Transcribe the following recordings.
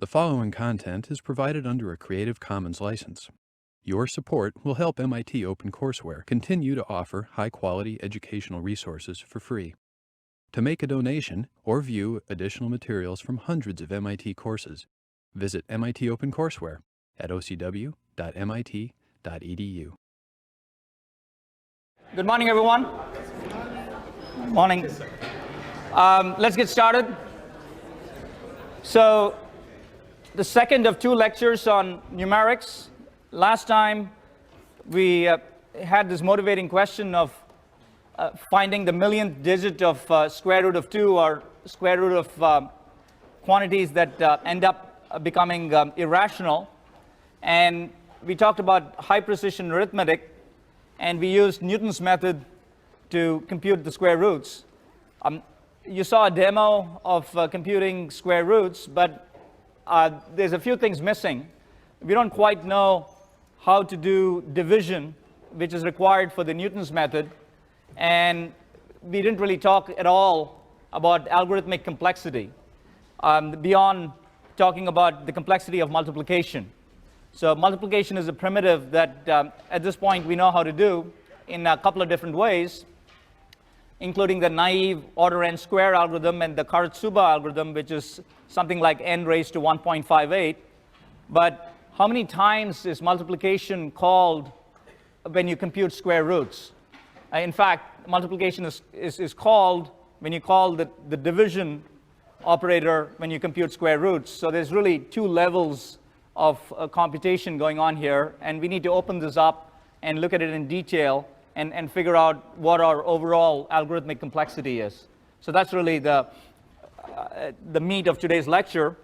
The following content is provided under a Creative Commons license. Your support will help MIT OpenCourseware continue to offer high-quality educational resources for free. To make a donation or view additional materials from hundreds of MIT courses, visit MIT OpenCourseware at ocw.mit.edu. Good morning, everyone. Good morning. Let's get started. So, the second of two lectures on numerics. Last time we had this motivating question of finding the millionth digit of square root of 2 or square root of quantities that end up becoming irrational. And we talked about high precision arithmetic, and we used Newton's method to compute the square roots. You saw a demo of computing square roots, but there's a few things missing. We don't quite know how to do division, which is required for the Newton's method, and we didn't really talk at all about algorithmic complexity, beyond talking about the complexity of multiplication. So multiplication is a primitive that at this point we know how to do in a couple of different ways, including the naive order n square algorithm and the Karatsuba algorithm, which is something like n raised to 1.58. But how many times is multiplication called when you compute square roots? In fact, multiplication is called when you call the division operator when you compute square roots. So there's really two levels of computation going on here, and we need to open this up and look at it in detail and figure out what our overall algorithmic complexity is. So that's really the meat of today's lecture,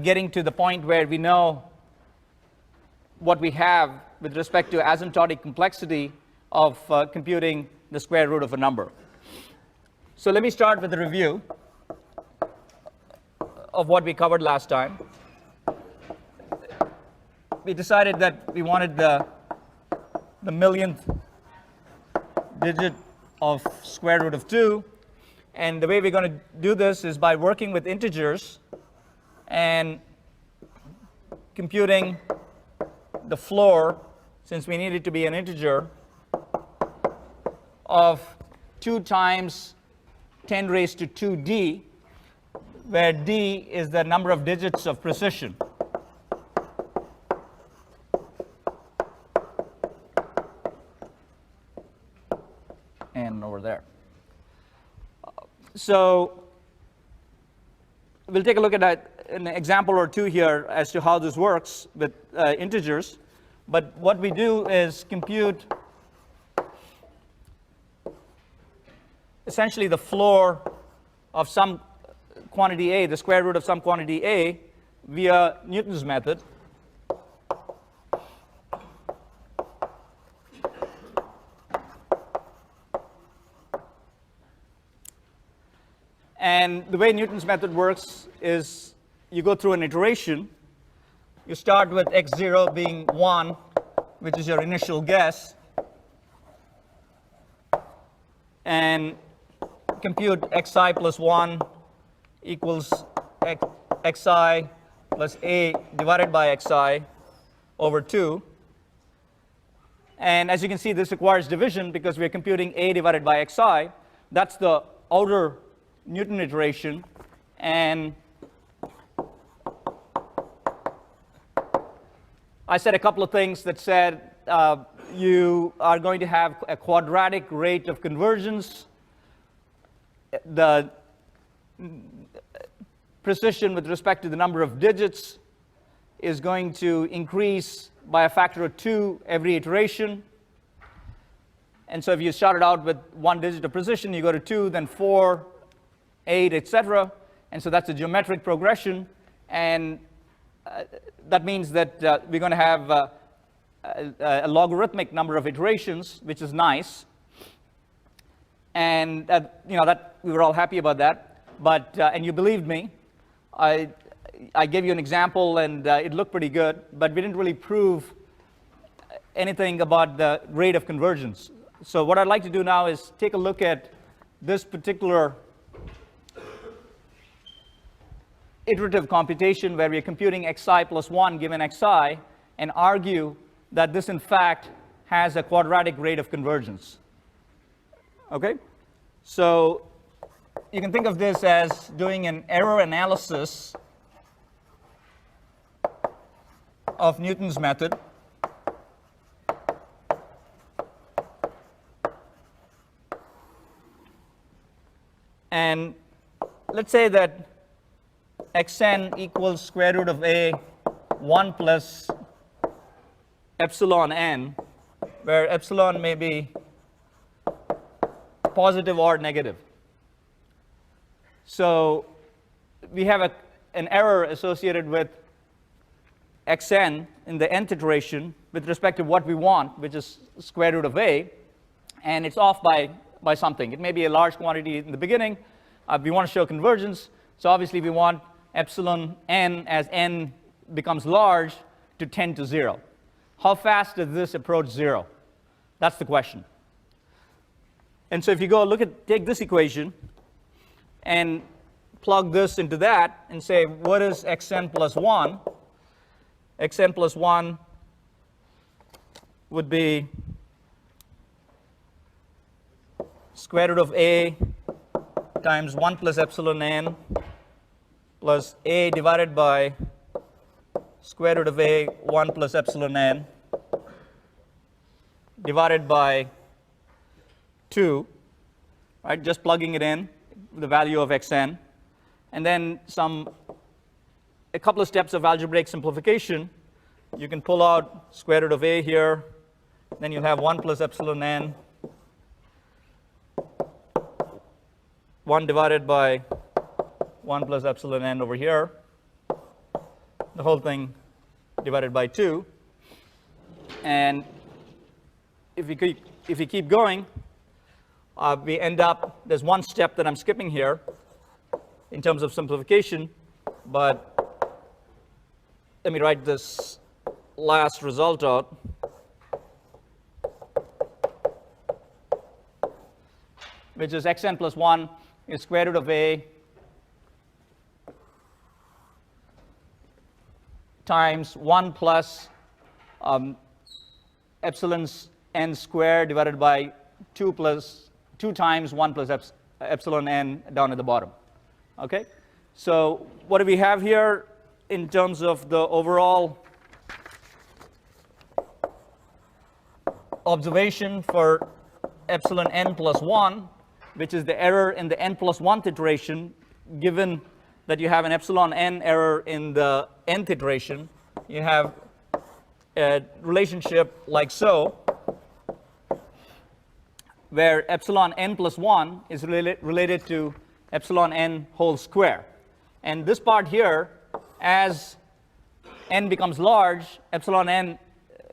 getting to the point where we know what we have with respect to asymptotic complexity of computing the square root of a number. So let me start with a review of what we covered last time. We decided that we wanted the millionth digit of square root of 2, and the way we're going to do this is by working with integers and computing the floor, since we need it to be an integer, of 2 times 10 raised to 2d, where d is the number of digits of precision. And over there. So we'll take a look at an example or two here as to how this works with integers. But what we do is compute essentially the floor of some quantity a, the square root of some quantity a, via Newton's method. And the way Newton's method works is you go through an iteration. You start with x0 being 1, which is your initial guess, and compute xi plus 1 equals xi plus a divided by xi over 2. And as you can see, this requires division because we're computing a divided by xi. That's the outer Newton iteration, and I said a couple of things that said you are going to have a quadratic rate of convergence. The precision with respect to the number of digits is going to increase by a factor of 2 every iteration. And so if you started out with 1 digit of precision, you go to 2, then 4, 8, etc. And so that's a geometric progression, and that means that we're going to have a logarithmic number of iterations, which is nice. And that we were all happy about that. But and you believed me. I gave you an example, and it looked pretty good, but we didn't really prove anything about the rate of convergence. So what I'd like to do now is take a look at this particular iterative computation where we're computing xi plus 1 given xi and argue that this, in fact, has a quadratic rate of convergence. Okay? So you can think of this as doing an error analysis of Newton's method. And let's say that xn equals square root of a 1 plus epsilon n, where epsilon may be positive or negative. So we have an error associated with xn in the nth iteration with respect to what we want, which is square root of a, and it's off by something. It may be a large quantity in the beginning. We want to show convergence, so obviously we want epsilon n as n becomes large to tend to 0. How fast does this approach 0? That's the question. And so if you go take this equation and plug this into that and say, what is xn plus 1? Xn plus 1 would be square root of a times 1 plus epsilon n plus a divided by square root of a 1 plus epsilon n divided by 2, right? Just plugging it in, the value of xn, and then a couple of steps of algebraic simplification. You can pull out square root of a here, then you have 1 plus epsilon n, 1 divided by 1 plus epsilon n over here, the whole thing divided by 2. And if you keep going, we end up, there's one step that I'm skipping here in terms of simplification, but let me write this last result out. Which is xn plus 1 is square root of a times 1 plus epsilon n squared divided by 2 times 1 plus epsilon n down at the bottom. Okay? So what do we have here in terms of the overall observation for epsilon n plus 1, which is the error in the n plus 1th iteration, given that you have an epsilon n error in the nth iteration, you have a relationship like so, where epsilon n plus 1 is related to epsilon n whole square. And this part here, as n becomes large, epsilon n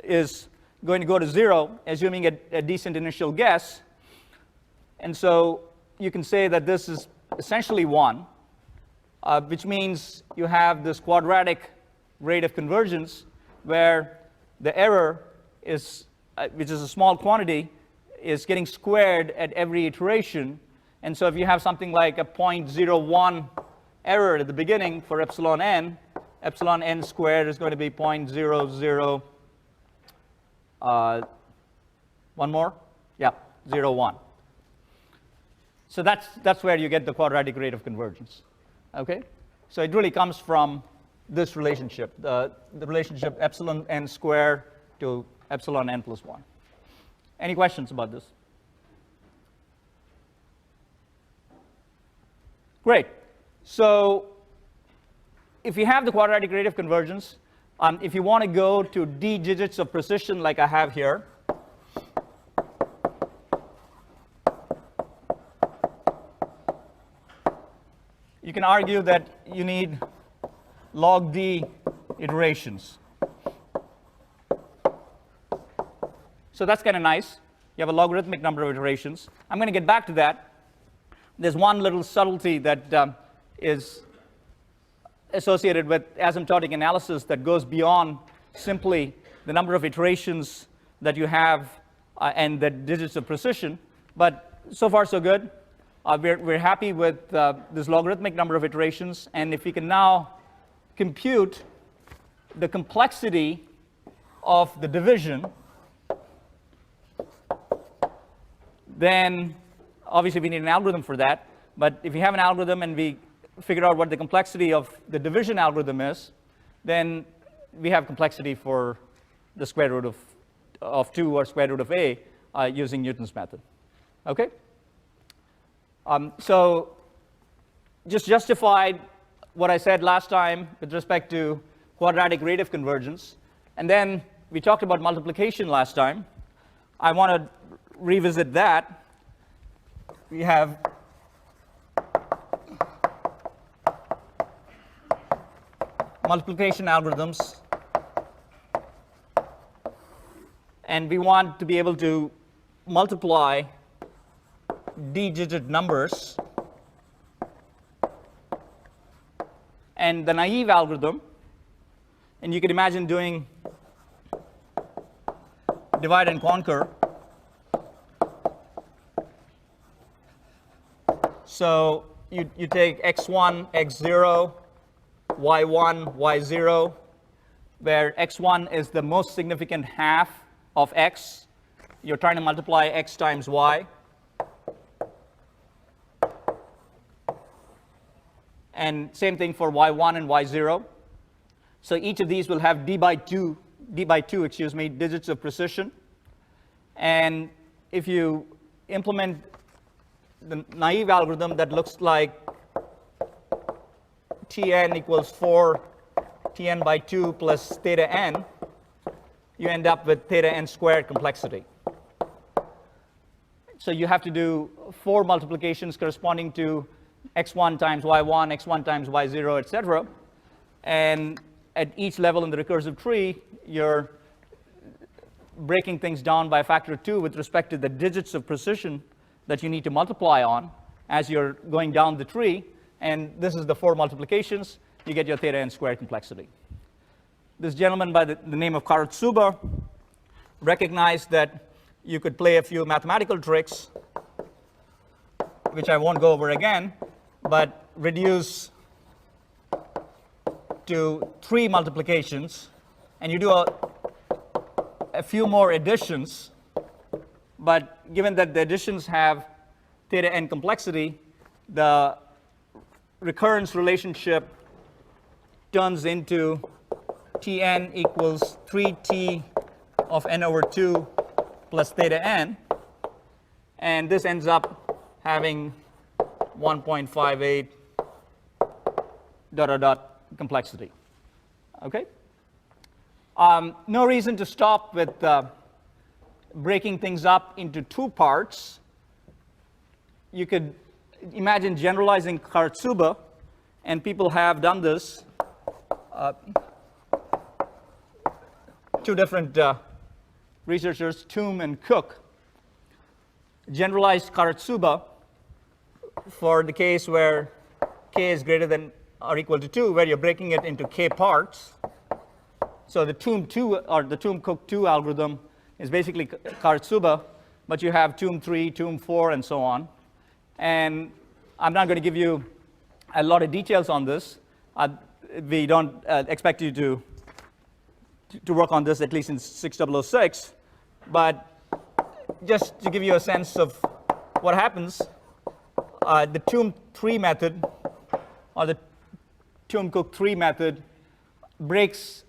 is going to go to 0, assuming a decent initial guess. And so you can say that this is essentially 1, which means you have this quadratic rate of convergence where the error is, which is a small quantity, is getting squared at every iteration. And so if you have something like a 0.01 error at the beginning for epsilon n squared is going to be 0.00, one more? Yeah, 0.1. So that's where you get the quadratic rate of convergence. Okay? So it really comes from this relationship, the relationship epsilon n squared to epsilon n plus 1. Any questions about this? Great. So if you have the quadratic rate of convergence, if you want to go to d digits of precision like I have here, you can argue that you need log d iterations. So that's kind of nice. You have a logarithmic number of iterations. I'm going to get back to that. There's one little subtlety that is associated with asymptotic analysis that goes beyond simply the number of iterations that you have and the digits of precision. But so far, so good. We're happy with this logarithmic number of iterations. And if we can now compute the complexity of the division, then obviously we need an algorithm for that. But if you have an algorithm and we figure out what the complexity of the division algorithm is, then we have complexity for the square root of 2 or square root of a using Newton's method. Okay? So just justified what I said last time with respect to quadratic rate of convergence. And then we talked about multiplication last time. I want to revisit that. We have multiplication algorithms, and we want to be able to multiply d-digit numbers. And the naive algorithm, and you can imagine doing divide and conquer. So you take x1, x0, y1, y0, where x1 is the most significant half of x. You're trying to multiply x times y. And same thing for y1 and y0. So each of these will have d by 2, excuse me, digits of precision. And if you implement the naive algorithm that looks like Tn equals 4 Tn by 2 plus theta n, you end up with theta n squared complexity. So you have to do 4 multiplications corresponding to x1 times y1, x1 times y0, etc. And at each level in the recursive tree, you're breaking things down by a factor of 2 with respect to the digits of precision that you need to multiply on as you're going down the tree. And this is the 4 multiplications. You get your theta n squared complexity. This gentleman by the name of Karatsuba recognized that you could play a few mathematical tricks, which I won't go over again, but reduce to 3 multiplications, and you do a few more additions. But given that the additions have theta n complexity, the recurrence relationship turns into Tn equals 3t of n over 2 plus theta n, and this ends up having 1.58 ... complexity. Okay? No reason to stop with breaking things up into 2 parts. You could imagine generalizing Karatsuba, and people have done this. 2 different researchers, Toom and Cook, generalized Karatsuba for the case where k is greater than or equal to 2, where you're breaking it into k parts. So the Toom-2 or the Toom-Cook-2 algorithm is basically Karatsuba, but you have Toom-3, Toom-4, and so on. And I'm not going to give you a lot of details on this. We don't expect you to work on this, at least in 6006. But just to give you a sense of what happens, the Toom-3 method or the Toom-Cook-3 method breaks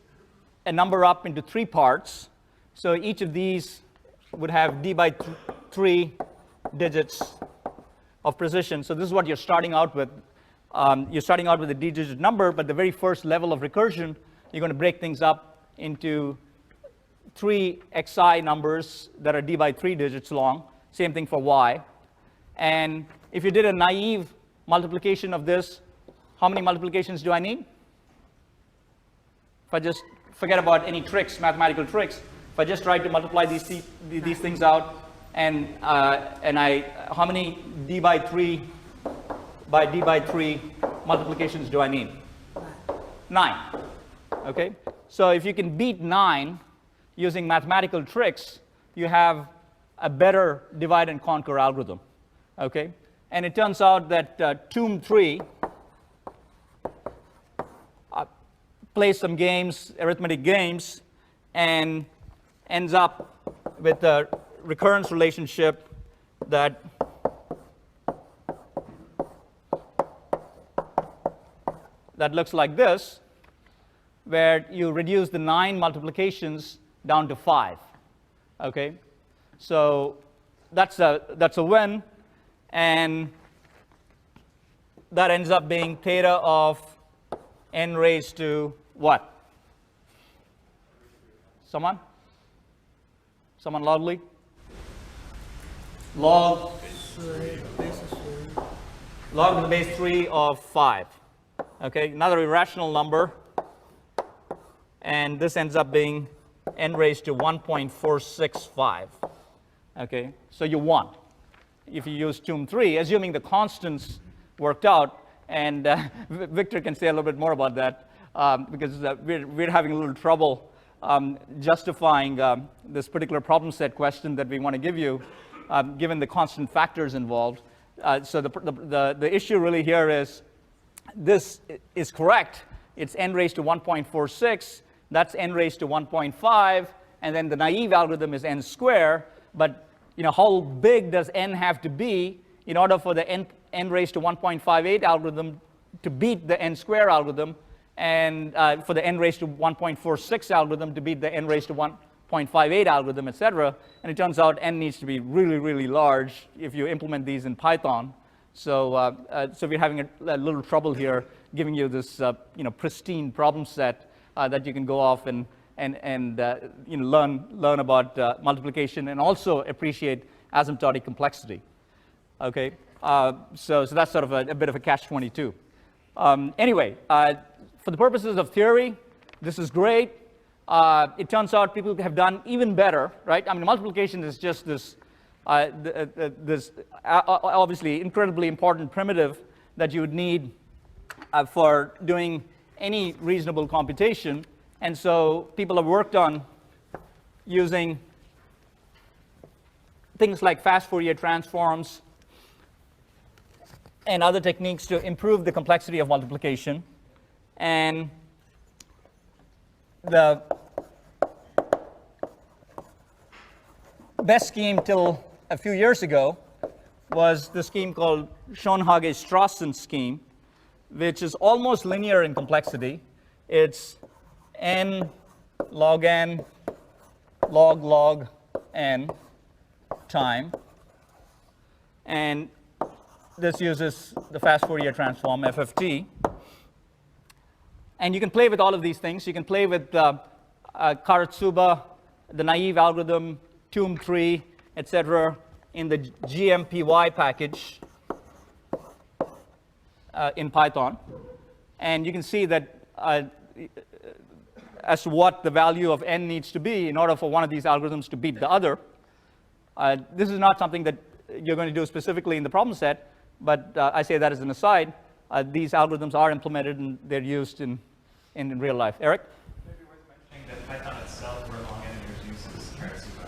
a number up into 3 parts. So each of these would have d by 3 digits of precision. So this is what you're starting out with. You're starting out with a d-digit number, but the very first level of recursion, you're going to break things up into 3 xi numbers that are d by 3 digits long. Same thing for y. And if you did a naive multiplication of this, how many multiplications do I need? If I just forget about any tricks, mathematical tricks, if I just try to multiply these things out, and how many d by 3 by d by 3 multiplications do I need? 9. Okay? So if you can beat 9 using mathematical tricks, you have a better divide and conquer algorithm. Okay? And it turns out that Toom-3 plays some games, arithmetic games, and ends up with a recurrence relationship that looks like this, where you reduce the 9 multiplications down to 5. Okay, so that's a win, and that ends up being theta of n raised to what? Someone loudly? Log to the base 3 of 5. Okay, another irrational number, and this ends up being n raised to 1.465. Okay, so you won if you use TOM 3, assuming the constants worked out, and Victor can say a little bit more about that, because we're having a little trouble justifying this particular problem set question that we want to give you, given the constant factors involved. So the issue really here is, this is correct. It's n raised to 1.46. That's n raised to 1.5, and then the naive algorithm is n squared. But how big does n have to be in order for the n raised to 1.58 algorithm to beat the n squared algorithm, and for the n raised to 1.46 algorithm to beat the n raised to 1.58 algorithm, etc. And it turns out n needs to be really, really large if you implement these in Python. So we're having a little trouble here giving you this pristine problem set that you can go off and learn about multiplication and also appreciate asymptotic complexity. Okay, so that's sort of a bit of a catch-22. Anyway, for the purposes of theory, this is great. It turns out people have done even better, right? I mean, multiplication is just this obviously incredibly important primitive that you would need for doing any reasonable computation. And so people have worked on using things like fast Fourier transforms and other techniques to improve the complexity of multiplication. And the best scheme till a few years ago was the scheme called Schoenhage-Strassen scheme, which is almost linear in complexity. It's n log n log n time, and this uses the fast Fourier transform FFT. And you can play with all of these things. You can play with Karatsuba, the naive algorithm, TOM 3, etc., in the GMPY package in Python. And you can see that as to what the value of n needs to be in order for one of these algorithms to beat the other. This is not something that you're going to do specifically in the problem set, but I say that as an aside. These algorithms are implemented and they're used in real life. Eric? Maybe worth mentioning that Python itself, where long n uses Karatsuba.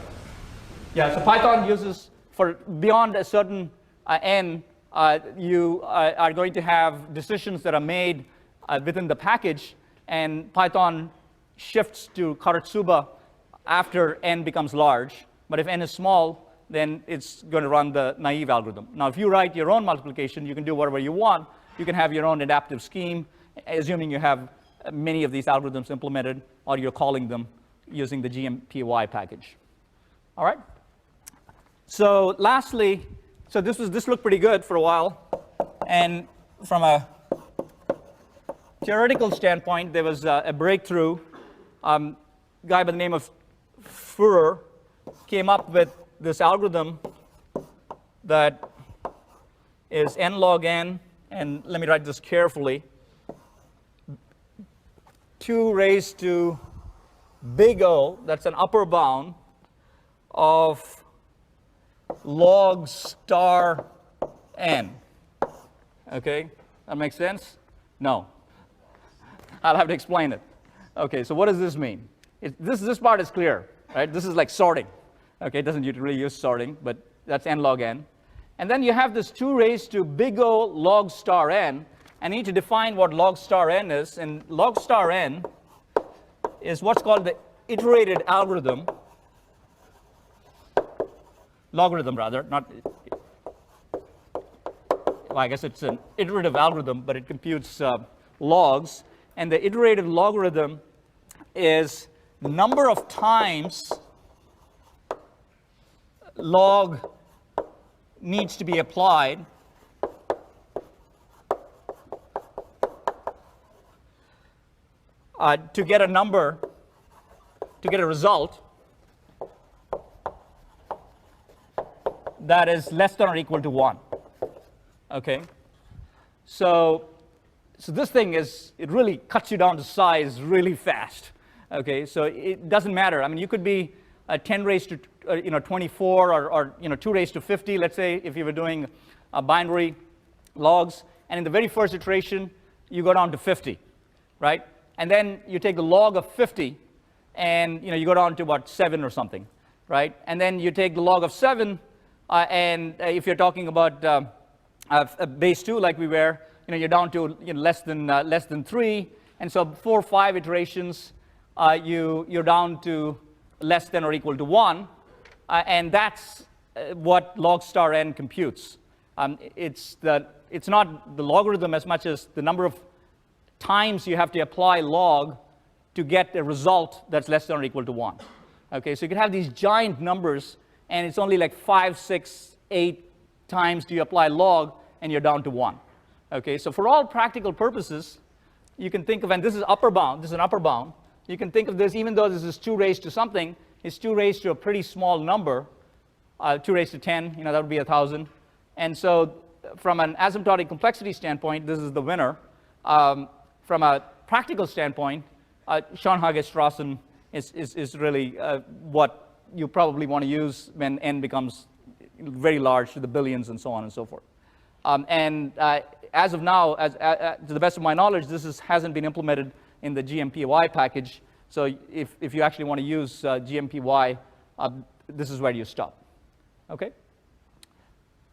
Yeah, so Python uses, for beyond a certain n, you are going to have decisions that are made within the package, and Python shifts to Karatsuba after n becomes large. But if n is small, then it's going to run the naive algorithm. Now, if you write your own multiplication, you can do whatever you want. You can have your own adaptive scheme, assuming you have many of these algorithms implemented, or you're calling them using the GMPY package. All right? So lastly, so this looked pretty good for a while. And from a theoretical standpoint, there was a breakthrough. A guy by the name of Führer came up with this algorithm that is n log n, and let me write this carefully, 2 raised to big O, that's an upper bound, of log star n. Okay, that makes sense? No. I'll have to explain it. Okay, so what does this mean? This part is clear, right? This is like sorting. Okay, it doesn't really use sorting, but that's n log n. And then you have this 2 raised to big O log star n, and you need to define what log star n is. And log star n is what's called the iterated algorithm, logarithm rather, not, well, I guess it's an iterative algorithm, but it computes logs. And the iterative logarithm is the number of times log needs to be applied to get a number, to get a result that is less than or equal to 1. Okay? So this thing is, it really cuts you down to size really fast. Okay? So it doesn't matter. I mean, you could be 10 raised to 24 or 2 raised to 50, let's say, if you were doing binary logs. And in the very first iteration, you go down to 50, right? And then you take the log of 50, and you go down to about 7 or something, right? And then you take the log of 7, and if you're talking about base 2, like we were, you're down to less than 3, and so 4 or 5 iterations, you're down to less than or equal to 1, and that's what log star n computes. It's not the logarithm as much as the number of times you have to apply log to get a result that's less than or equal to 1. Okay, so you can have these giant numbers, and it's only like 5, 6, 8 times do you apply log, and you're down to 1. Okay, so for all practical purposes, you can think of, and this is upper bound, this is an upper bound, you can think of this, even though this is 2 raised to something, it's 2 raised to a pretty small number, 2 raised to 10, that would be 1,000. And so from an asymptotic complexity standpoint, this is the winner. From a practical standpoint, Schoenhagen-Strassen is really what you probably want to use when n becomes very large to the billions and so on and so forth. As of now, to the best of my knowledge, this hasn't been implemented in the GMPY package. So if you actually want to use GMPY, this is where you stop. Okay?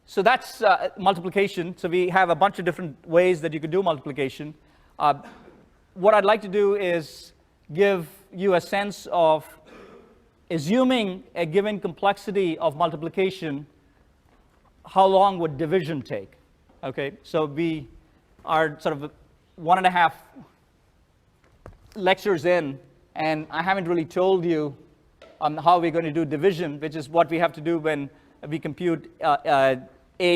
So that's multiplication. So we have a bunch of different ways that you could do multiplication. What I'd like to do is give you a sense of assuming a given complexity of multiplication, how long would division take? Okay, so we are sort of 1.5 lectures in, and I haven't really told you how we're going to do division, which is what we have to do when we compute A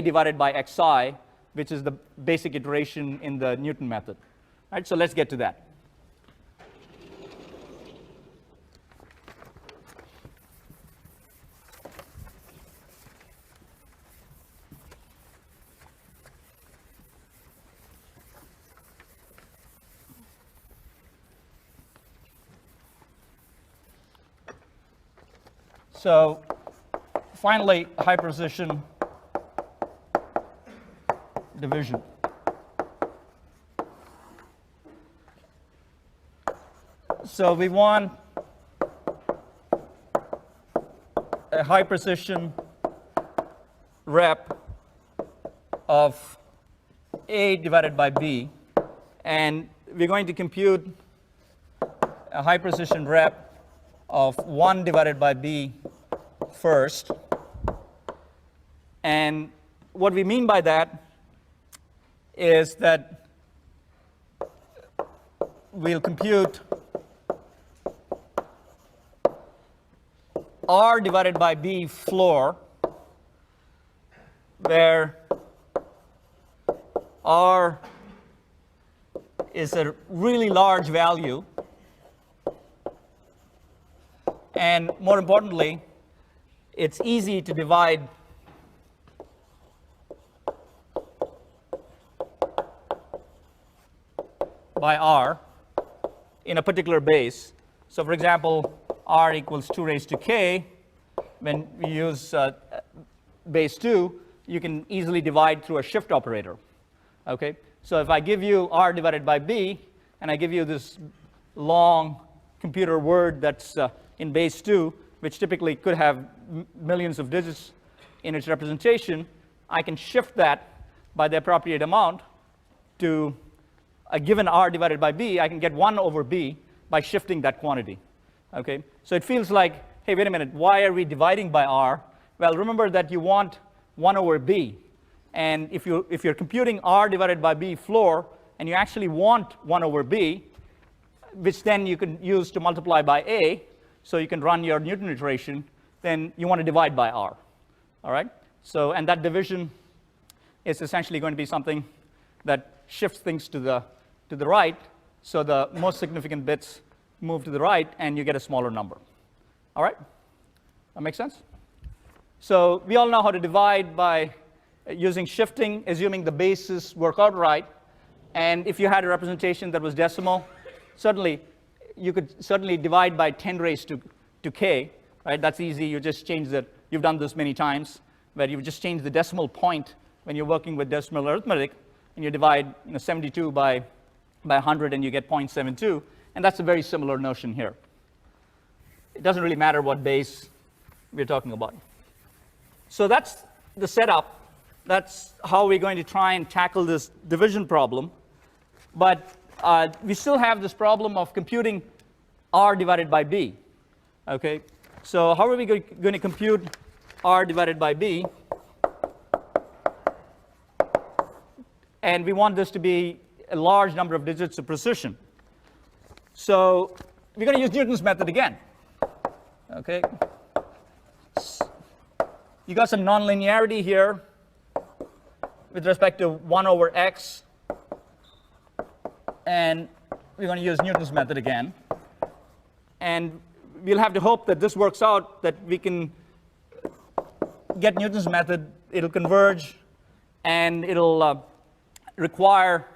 divided by xi, which is the basic iteration in the Newton method. All right, so let's get to that. So finally, high precision division. So we want a high precision rep of A divided by B, and we're going to compute a high precision rep of 1 divided by B first. And what we mean by that is that we'll compute R divided by B floor, where R is a really large value, and more importantly, it's easy to divide by R in a particular base. So for example, R equals 2 raised to k. When we use base 2, you can easily divide through a shift operator. Okay? So if I give you R divided by B, and I give you this long computer word that's in base 2, which typically could have millions of digits in its representation, I can shift that by the appropriate amount to a given R divided by B. I can get 1 over B, by shifting that quantity. Okay? So it feels like, hey, wait a minute, why are we dividing by r? Well, remember that you want 1 over b. And if you're computing r divided by b floor, and you actually want 1 over b, which then you can use to multiply by a, so you can run your Newton iteration, then you want to divide by r. All right? So, and that division is essentially going to be something that shifts things to the right, so the most significant bits move to the right, and you get a smaller number. All right? That makes sense? So we all know how to divide by using shifting, assuming the bases work out right. And if you had a representation that was decimal, certainly you could certainly divide by 10 raised to k, right? That's easy. You just change the, you've done this many times, where you just change the decimal point when you're working with decimal arithmetic, and you divide 72 by 100, and you get 0.72. And that's a very similar notion here. It doesn't really matter what base we're talking about. So that's the setup. That's how we're going to try and tackle this division problem. But we still have this problem of computing r divided by b. Okay? So how are we going to compute r divided by b? And we want this to be a large number of digits of precision. So we're going to use Newton's method again. Okay? You got some nonlinearity here with respect to 1 over x. And we're going to use Newton's method again. And we'll have to hope that this works out, that we can get Newton's method, it'll converge, and it'll require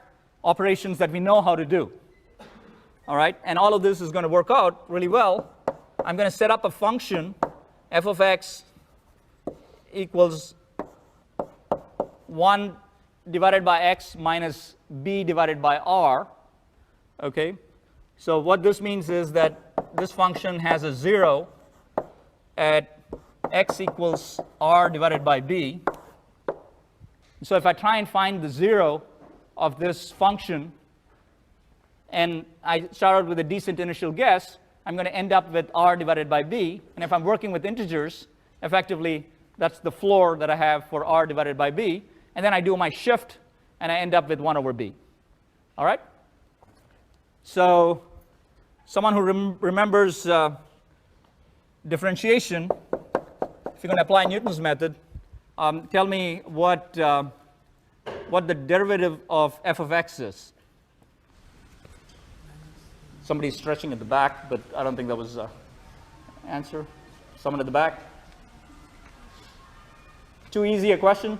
operations that we know how to do. All right? And all of this is going to work out really well. I'm going to set up a function, f of x equals 1 divided by x minus b divided by r. Okay? So what this means is that this function has a 0 at x equals r divided by b. So if I try and find the 0 of this function, and I start out with a decent initial guess, I'm going to end up with r divided by b. And if I'm working with integers, effectively, that's the floor that I have for r divided by b. And then I do my shift, and I end up with 1 over b. All right? So someone who remembers differentiation, if you're going to apply Newton's method, tell me what the derivative of f of x is. Somebody's stretching at the back, but I don't think that was the answer. Someone at the back? Too easy a question?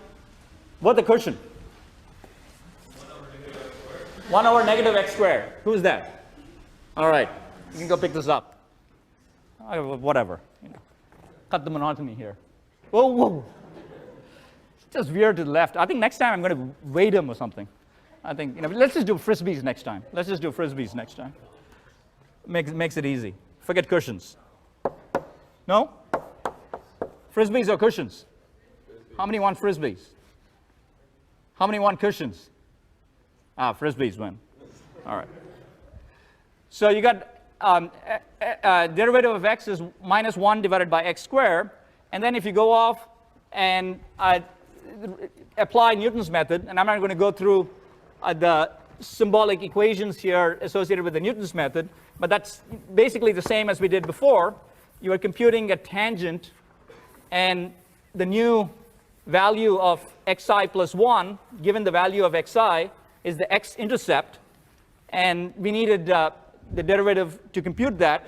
What the cushion? 1 over negative x squared. Who's that? All right. You can go pick this up. Whatever. Cut the monotony here. Whoa, whoa. It's just veer to the left. I think next time I'm going to weight him or something. I think, let's just do frisbees next time. Let's just do frisbees next time. Makes it easy. Forget cushions. No? Frisbees or cushions? How many want frisbees? How many want cushions? Frisbees win. All right. So you got derivative of x is minus 1 divided by x squared. And then if you go off and apply Newton's method, and I'm not going to go through the symbolic equations here associated with the Newton's method, but that's basically the same as we did before. You are computing a tangent, and the new value of xi plus 1, given the value of xi, is the x-intercept. And we needed the derivative to compute that.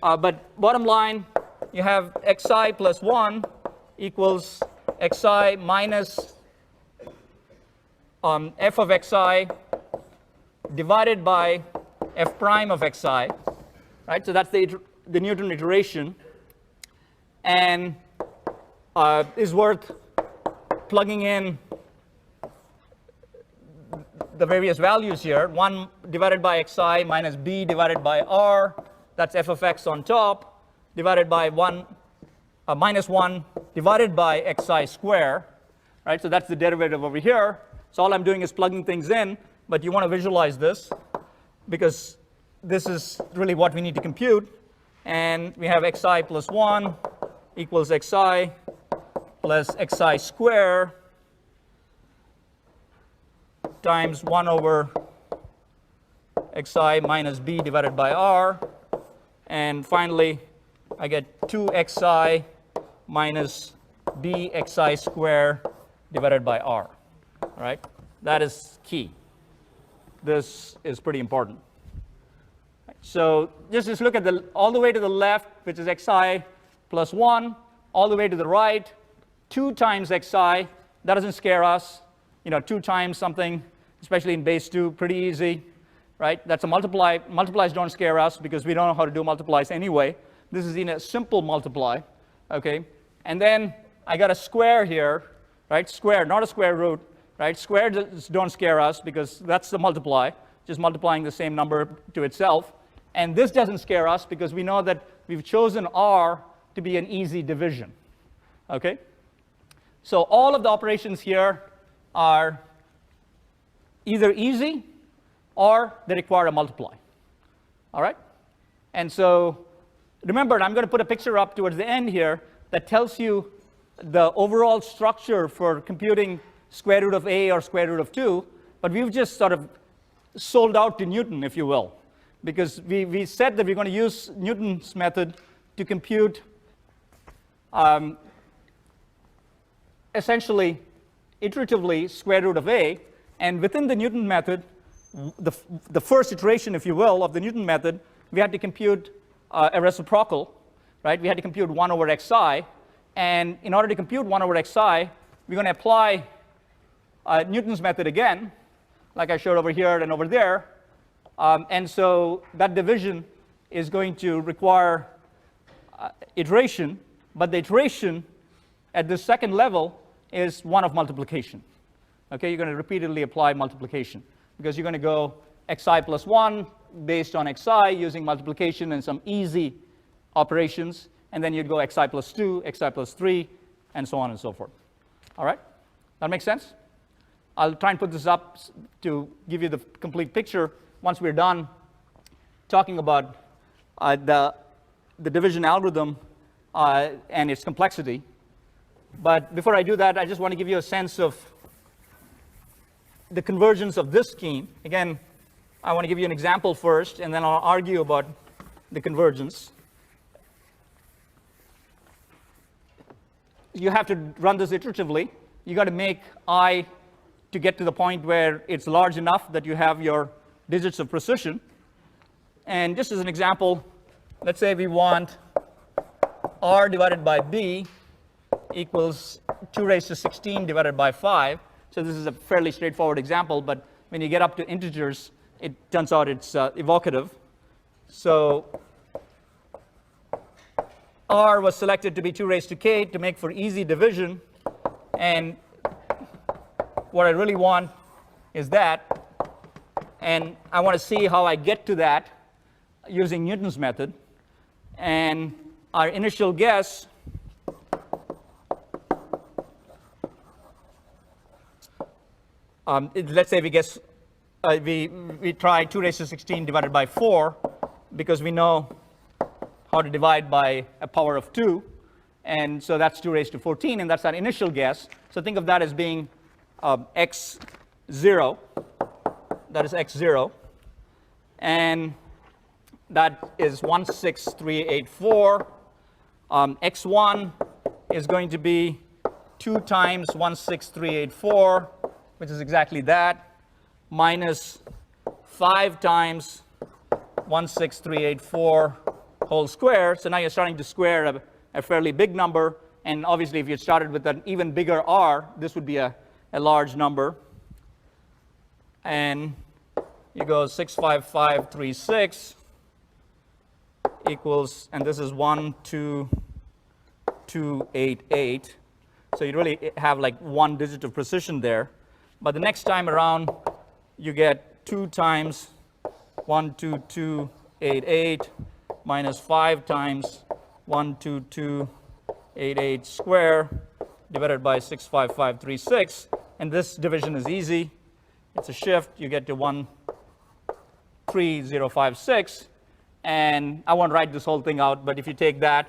But bottom line, you have xi plus 1 equals xi minus f of xi divided by f prime of xi. Right? So that's the Newton iteration. And is worth plugging in the various values here. 1 divided by xi minus b divided by r, that's f of x on top, divided by minus 1 divided by xi square. Right? So that's the derivative over here. So all I'm doing is plugging things in, but you want to visualize this, because this is really what we need to compute. And we have xi plus 1 equals xi plus xi square times 1 over xi minus b divided by r. And finally, I get 2xi minus bxi square divided by r. All right? That is key. This is pretty important. So just look at all the way to the left, which is xi plus 1, all the way to the right, 2 times xi. That doesn't scare us. 2 times something, especially in base 2, pretty easy, right? That's a multiply. Multiplies don't scare us because we don't know how to do multiplies anyway. This is in a simple multiply, okay? And then I got a square here, right? Square, not a square root, right? Squares don't scare us because that's the multiply, just multiplying the same number to itself. And this doesn't scare us because we know that we've chosen r to be an easy division, okay? So all of the operations here are either easy or they require a multiply, all right? And so remember, I'm going to put a picture up towards the end here that tells you the overall structure for computing square root of a or square root of 2, but we've just sort of sold out to Newton, if you will, because we said that we're going to use Newton's method to compute essentially iteratively square root of a, and within the Newton method, the first iteration, if you will, of the Newton method, we had to compute a reciprocal, right? We had to compute 1 over xi, and in order to compute 1 over xi, we're going to apply Newton's method again, like I showed over here and over there, and so that division is going to require iteration, but the iteration at the second level is one of multiplication. Okay, you're going to repeatedly apply multiplication because you're going to go xi plus 1 based on xi using multiplication and some easy operations, and then you'd go xi plus 2, xi plus 3, and so on and so forth. All right? That makes sense? I'll try and put this up to give you the complete picture once we're done talking about the division algorithm and its complexity. But before I do that, I just want to give you a sense of the convergence of this scheme. Again, I want to give you an example first, and then I'll argue about the convergence. You have to run this iteratively. You got to make I to get to the point where it's large enough that you have your digits of precision. And just as an example, let's say we want r divided by b equals 2 raised to 16 divided by 5. So this is a fairly straightforward example, but when you get up to integers, it turns out it's evocative. So r was selected to be 2 raised to k to make for easy division, and what I really want is that, and I want to see how I get to that using Newton's method. And our initial guess let's say we guess we try 2 raised to 16 divided by 4 because we know how to divide by a power of 2, and so that's 2 raised to 14, and that's our initial guess. So think of that as being x0, that is x0, and that is 16384. X1 is going to be 2 times 16384, which is exactly that, minus 5 times 16384 whole square. So now you're starting to square a fairly big number, and obviously if you started with an even bigger r, this would be a large number. And you go 65536 equals, and this is 12288. So you really have like 1 digit of precision there. But the next time around, you get 2 times 12288 minus 5 times 12288 square divided by 65536. And this division is easy. It's a shift. You get to 1 13056, and I won't write this whole thing out, but if you take that,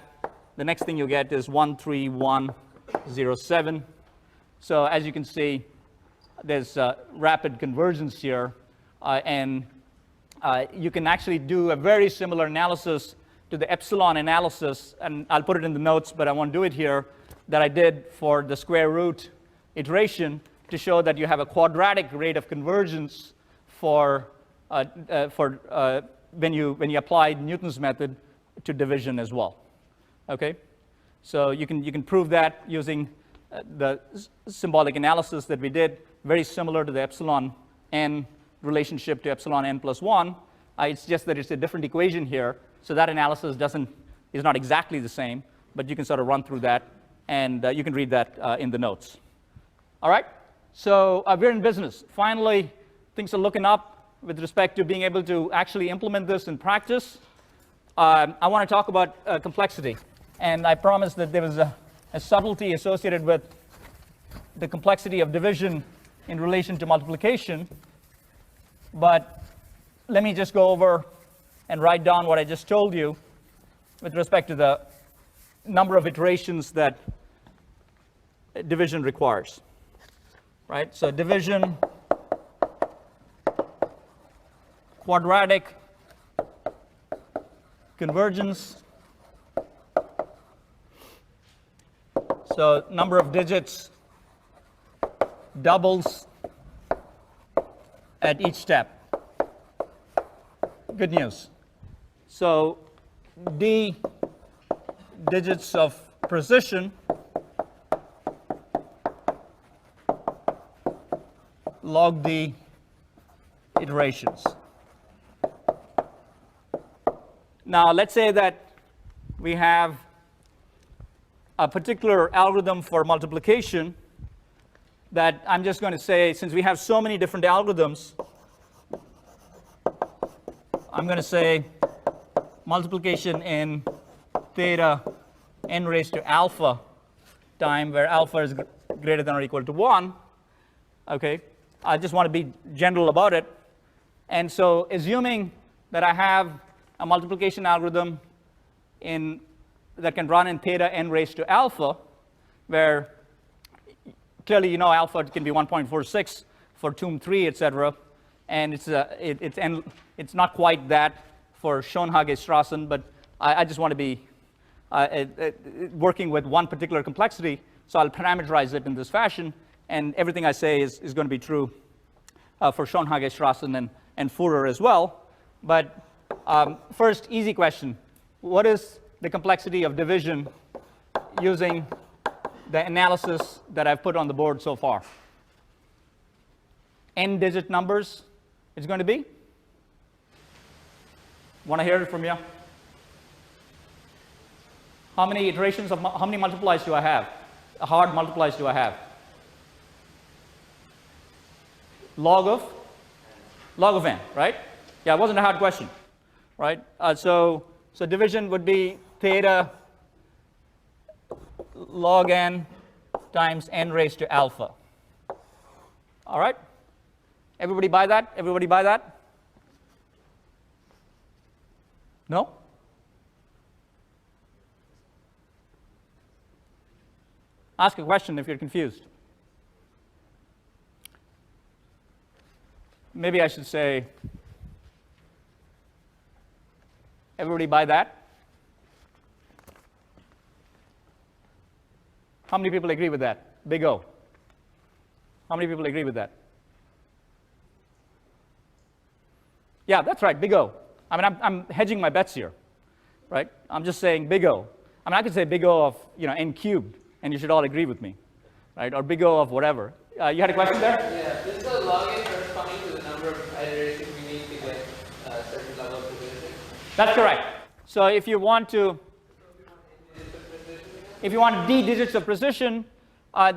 the next thing you get is 13107. So as you can see, there's rapid convergence here, and you can actually do a very similar analysis to the epsilon analysis, and I'll put it in the notes, but I won't do it here, that I did for the square root iteration to show that you have a quadratic rate of convergence for when you apply Newton's method to division as well. Okay, so you can prove that using the symbolic analysis that we did, very similar to the epsilon n relationship to epsilon n plus 1. It's just that it's a different equation here, so that analysis is not exactly the same, but you can sort of run through that, and you can read that in the notes. All right, so we're in business. Finally, things are looking up with respect to being able to actually implement this in practice. I want to talk about complexity, and I promised that there was a subtlety associated with the complexity of division in relation to multiplication, but let me just go over and write down what I just told you with respect to the number of iterations that division requires. Right? So division, quadratic, convergence. So number of digits doubles at each step. Good news. So d digits of precision log d iterations. Now let's say that we have a particular algorithm for multiplication that I'm just going to say, since we have so many different algorithms, I'm going to say multiplication in theta n raised to alpha time, where alpha is greater than or equal to 1. Okay, I just want to be general about it. And so assuming that I have a multiplication algorithm that can run in theta n raised to alpha, where clearly you know alpha can be 1.46 for tomb 3, etc., and it's not quite that for Schoenhagestrassen, but I just want to be working with one particular complexity, so I'll parameterize it in this fashion, and everything I say is going to be true for Schoenhagestrassen and Führer as well. But first, easy question. What is the complexity of division using the analysis that I've put on the board so far? N-digit numbers it's going to be? Want to hear it from you? How many iterations of, how many multiplies do I have? Hard multiplies do I have? Log of n, right? Yeah, it wasn't a hard question, right? So division would be theta log n times n raised to alpha. All right? Everybody buy that? Everybody buy that? No? Ask a question if you're confused. Maybe I should say, everybody buy that? How many people agree with that? Big O. How many people agree with that? Yeah, that's right, big O. I mean, I'm hedging my bets here, right? I'm just saying big O. I mean, I could say big O of, n cubed, and you should all agree with me, right? Or big O of whatever. You had a question there? Yeah, is the log n corresponding to the number of iterations we need to get a certain level of precision? That's correct. So if you want d digits of precision,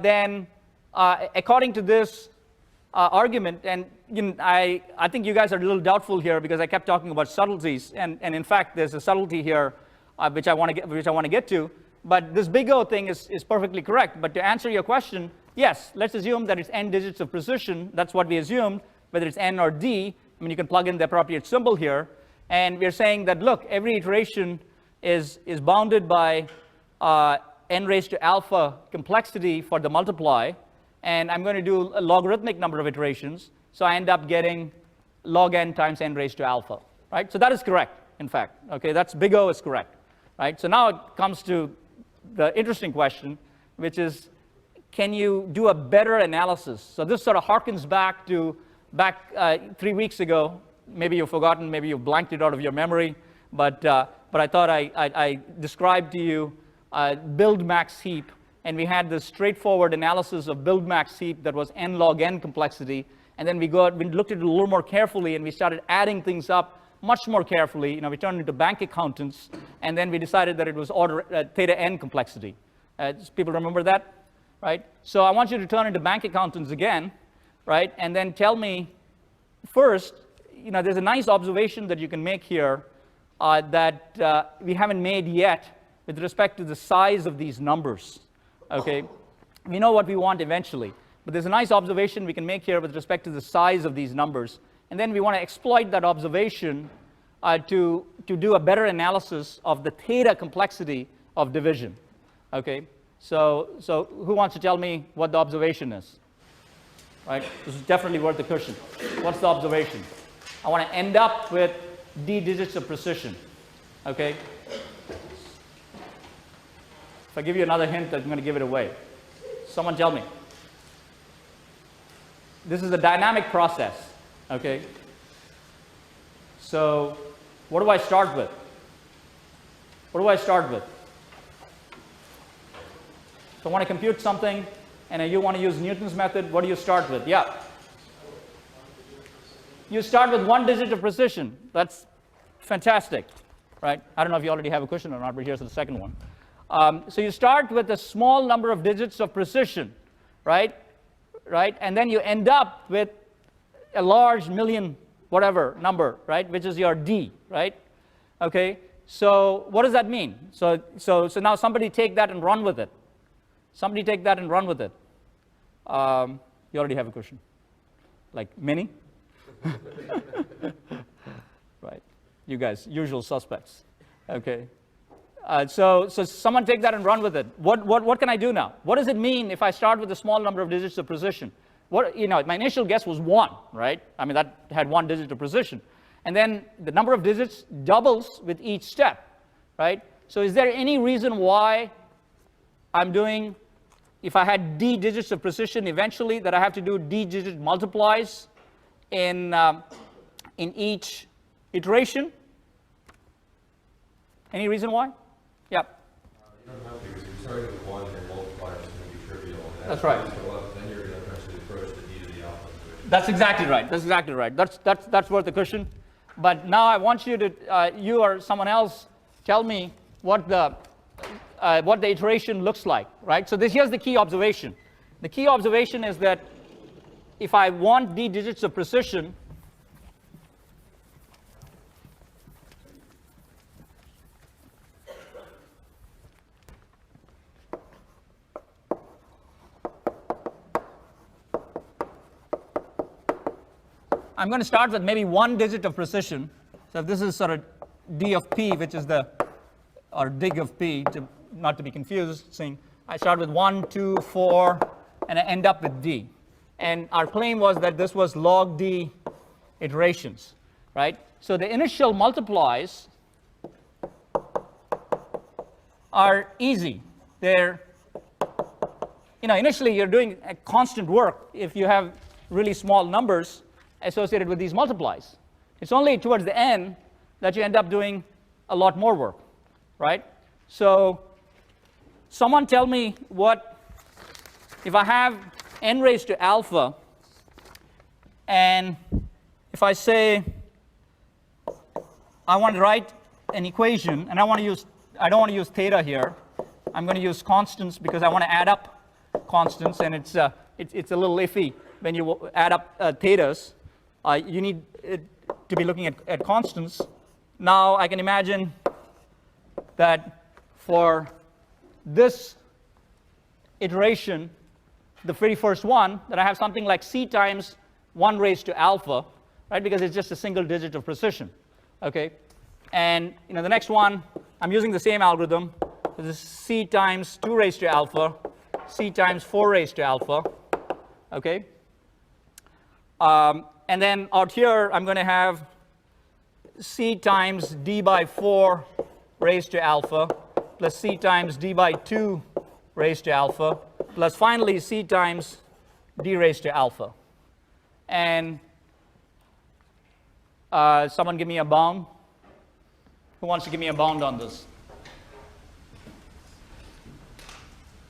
then according to this argument, and I think you guys are a little doubtful here because I kept talking about subtleties, and in fact there's a subtlety here which I want to get to. But this big O thing is perfectly correct. But to answer your question, yes, let's assume that it's n digits of precision. That's what we assumed, whether it's n or d. I mean, you can plug in the appropriate symbol here, and we're saying that, look, every iteration is bounded by n raised to alpha complexity for the multiply, and I'm going to do a logarithmic number of iterations, so I end up getting log n times n raised to alpha, right? So that is correct, in fact. Okay, that's big O is correct, right? So now it comes to the interesting question, which is, can you do a better analysis? So this sort of harkens back to 3 weeks ago. Maybe you've forgotten, maybe you've blanked it out of your memory, but I thought I described to you build max heap, and we had this straightforward analysis of build max heap that was n log n complexity, and then we looked at it a little more carefully, and we started adding things up much more carefully. You know, we turned into bank accountants, and then we decided that it was order theta n complexity. Does people remember that? Right? So I want you to turn into bank accountants again, right? And then tell me first, you know, there's a nice observation that you can make here that we haven't made yet with respect to the size of these numbers. Okay? We know what we want eventually, but there's a nice observation we can make here with respect to the size of these numbers. And then we want to exploit that observation to do a better analysis of the theta complexity of division. Okay? So who wants to tell me what the observation is? Right? This is definitely worth the cushion. What's the observation? I want to end up with d digits of precision. Okay? If I give you another hint, I'm going to give it away. Someone tell me. This is a dynamic process. Okay? So what do I start with? What do I start with? So I want to compute something, and you want to use Newton's method. What do you start with? Yeah. You start with 1 digit of precision. That's fantastic, right? I don't know if you already have a cushion or not, but here's the second one. So you start with a small number of digits of precision, right? And then you end up with a large million whatever number, right? Which is your D, right? Okay. So what does that mean? So now somebody take that and run with it. Somebody take that and run with it. You already have a cushion. Like many? Right. You guys, usual suspects. Okay. So someone take that and run with it. What can I do now? What does it mean if I start with a small number of digits of precision? My initial guess was 1, right? I mean, that had 1 digit of precision. And then the number of digits doubles with each step, right? So is there any reason why I'm doing, if I had d digits of precision eventually, that I have to do d digit multiplies in each iteration? Any reason why? Yeah. You don't have to, because if you start with 1 and your multiplier is going to be trivial. And that's right. Then you're going to eventually approach the d to the alpha equation. That's exactly right. That's exactly right. That's worth the cushion. But now I want you to, you or someone else, tell me what the iteration looks like, right? So here's the key observation. The key observation is that if I want d digits of precision, I'm going to start with maybe 1 digit of precision. So if this is sort of d of p, which is or dig of p, not to be confused, saying I start with 1, 2, 4, and I end up with d. And our claim was that this was log d iterations, right? So the initial multiplies are easy. They're, initially you're doing a constant work if you have really small numbers associated with these multiplies. It's only towards the end that you end up doing a lot more work, right? So someone tell me if I have n raised to alpha, and if I say I want to write an equation, and I don't want to use theta here. I'm going to use constants because I want to add up constants, and it's a little iffy when you add up thetas. You need to be looking at constants. Now I can imagine that for this iteration, the very first one, that I have something like c times 1 raised to alpha, right? Because it's just a single digit of precision, okay? And the next one, I'm using the same algorithm. So this is C times 2 raised to alpha, C times 4 raised to alpha, okay? And then out here, I'm going to have C times D by 4 raised to alpha, plus C times D by 2 raised to alpha, plus finally C times D raised to alpha. And someone give me a bound. Who wants to give me a bound on this?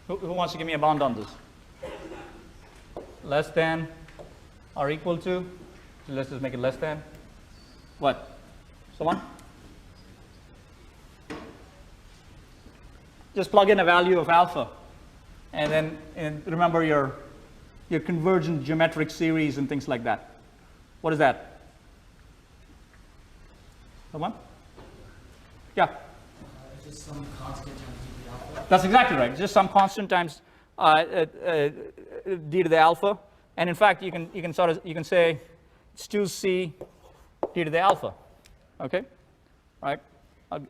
Who wants to give me a bound on this? Less than or equal to? So let's just make it less than. What? Someone? Just plug in a value of alpha. And then remember your convergent geometric series and things like that. What is that? Someone? Yeah. Just some constant times d to the alpha. That's exactly right. Just some constant times d to the alpha. And in fact, you can say it's 2c d to the alpha. Okay? Right? I'll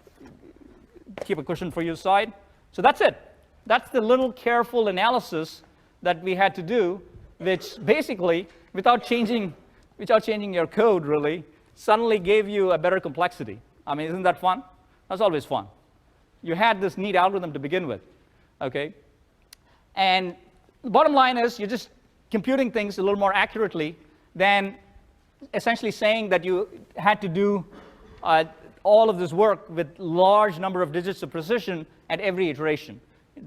keep a cushion for your side. So that's it. That's the little careful analysis that we had to do, which basically, without changing your code really, suddenly gave you a better complexity. I mean, isn't that fun? That's always fun. You had this neat algorithm to begin with, okay? And the bottom line is you're just computing things a little more accurately than essentially saying that you had to do all of this work with large number of digits of precision at every iteration.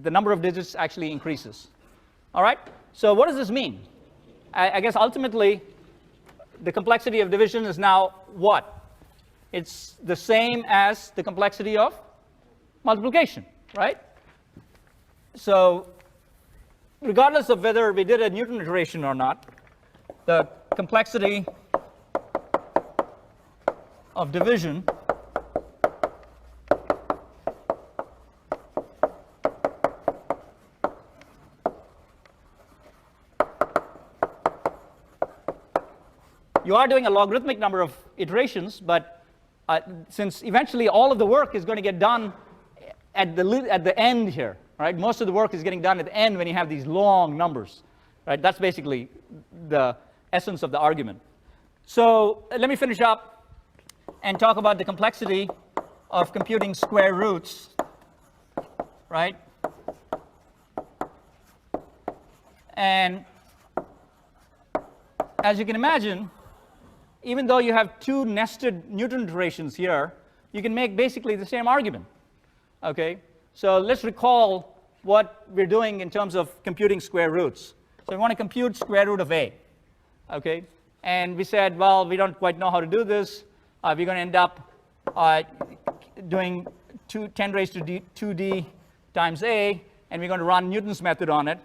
The number of digits actually increases. All right? So what does this mean? I guess ultimately, the complexity of division is now what? It's the same as the complexity of multiplication, right? So regardless of whether we did a Newton iteration or not, the complexity of division you are doing a logarithmic number of iterations, but since eventually all of the work is going to get done at the end here, right? Most of the work is getting done at the end when you have these long numbers, right? That's basically the essence of the argument. So let me finish up and talk about the complexity of computing square roots, right? And as you can imagine, even though you have two nested Newton iterations here, you can make basically the same argument, okay? So let's recall what we're doing in terms of computing square roots. So we want to compute square root of a, okay? And we said, well, we don't quite know how to do this. We're going to end up doing 10 raised to 2d times a, and we're going to run Newton's method on it.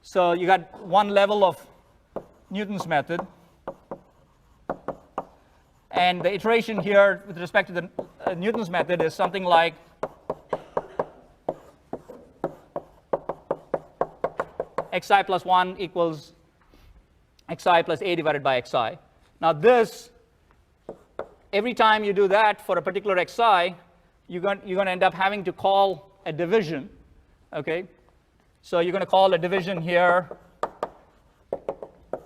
So you got one level of Newton's method. And the iteration here with respect to the Newton's method is something like xi plus 1 equals xi plus a divided by xi. Now this, every time you do that for a particular xi, you're going to end up having to call a division, okay? So you're going to call a division here,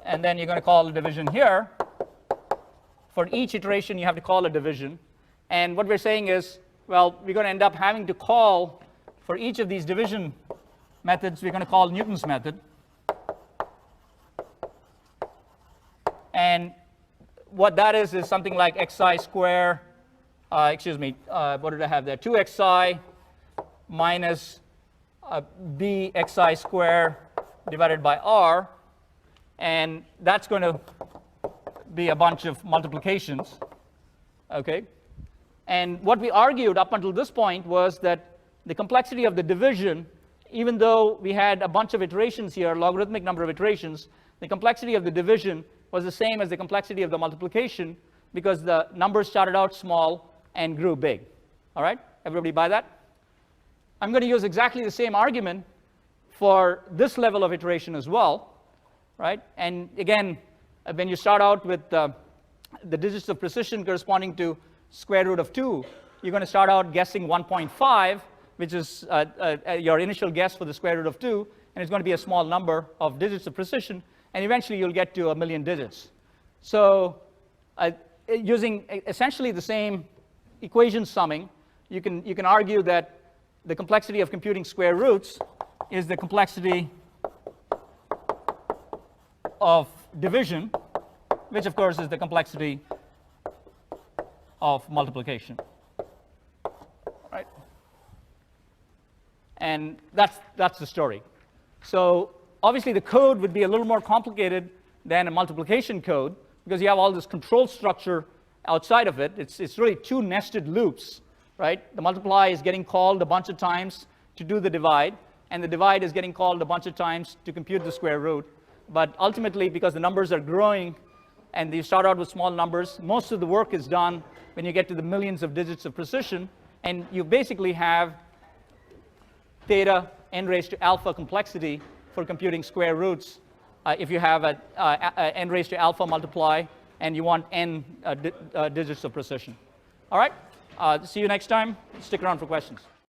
and then you're going to call a division here. For each iteration, you have to call a division. And what we're saying is, well, we're going to end up having to call, for each of these division methods, we're going to call Newton's method. And what that is something like xi square, what did I have there? 2xi minus bxi square divided by r. And that's going to be a bunch of multiplications, okay? And what we argued up until this point was that the complexity of the division, even though we had a bunch of iterations here, logarithmic number of iterations, the complexity of the division was the same as the complexity of the multiplication because the numbers started out small and grew big. All right? Everybody buy that? I'm going to use exactly the same argument for this level of iteration as well, right? And again, when you start out with the digits of precision corresponding to square root of 2, you're going to start out guessing 1.5, which is your initial guess for the square root of 2, and it's going to be a small number of digits of precision, and eventually you'll get to 1,000,000 digits. So using essentially the same equation summing, you can argue that the complexity of computing square roots is the complexity of division, which of course is the complexity of multiplication, right? And that's the story. So obviously the code would be a little more complicated than a multiplication code because you have all this control structure outside of it. It's really two nested loops, right? The multiply is getting called a bunch of times to do the divide, and the divide is getting called a bunch of times to compute the square root. But ultimately, because the numbers are growing and you start out with small numbers, most of the work is done when you get to the millions of digits of precision, and you basically have theta n raised to alpha complexity for computing square roots if you have a n raised to alpha multiply and you want n digits of precision. All right, see you next time. Stick around for questions.